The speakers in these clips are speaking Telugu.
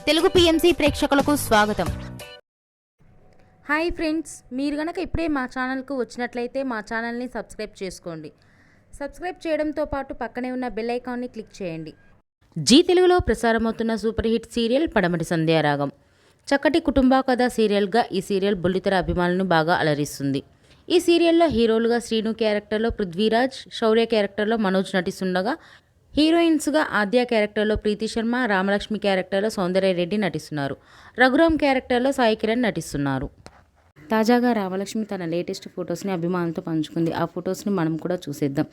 తెలుగు పిఎంసి ప్రేక్షకులకు స్వాగతం. హాయ్ ఫ్రెండ్స్, మీరు గనక ఇప్పుడే మా ఛానల్కు వచ్చినట్లయితే మా ఛానల్ని సబ్స్క్రైబ్ చేసుకోండి. సబ్స్క్రైబ్ చేయడంతో పాటు పక్కనే ఉన్న బెల్ ఐకాన్ని క్లిక్ చేయండి. జీ తెలుగులో ప్రసారమవుతున్న సూపర్ హిట్ సీరియల్ పడమటి సంధ్యారాగం. చక్కటి కుటుంబ కథ సీరియల్గా ఈ సీరియల్ బుల్లితెర అభిమానులను బాగా అలరిస్తుంది. ఈ సీరియల్లో హీరోలుగా శ్రీను క్యారెక్టర్లో పృథ్వీరాజ్, శౌర్య క్యారెక్టర్లో మనోజ్ నటిస్తుండగా, హీరోయిన్స్గా ఆద్య క్యారెక్టర్లో ప్రీతి శర్మ, రామలక్ష్మి క్యారెక్టర్లో సౌందర్యరెడ్డి నటిస్తున్నారు. రఘురామ్ క్యారెక్టర్లో సాయి కిరణ్ నటిస్తున్నారు. తాజాగా రామలక్ష్మి తన లేటెస్ట్ ఫొటోస్ని అభిమానులతో పంచుకుంది. ఆ ఫొటోస్ని మనం కూడా చూసేద్దాం.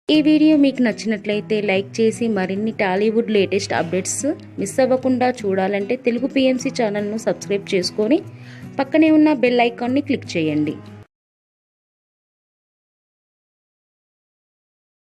ఈ వీడియో మీకు నచ్చినట్లయితే లైక్ చేసి మరిన్ని టాలీవుడ్ లేటెస్ట్ అప్డేట్స్ మిస్ అవ్వకుండా చూడాలంటే తెలుగు పిఎంసి ఛానల్ను సబ్స్క్రైబ్ చేసుకొని పక్కనే ఉన్న బెల్ ఐకాన్ని క్లిక్ చేయండి.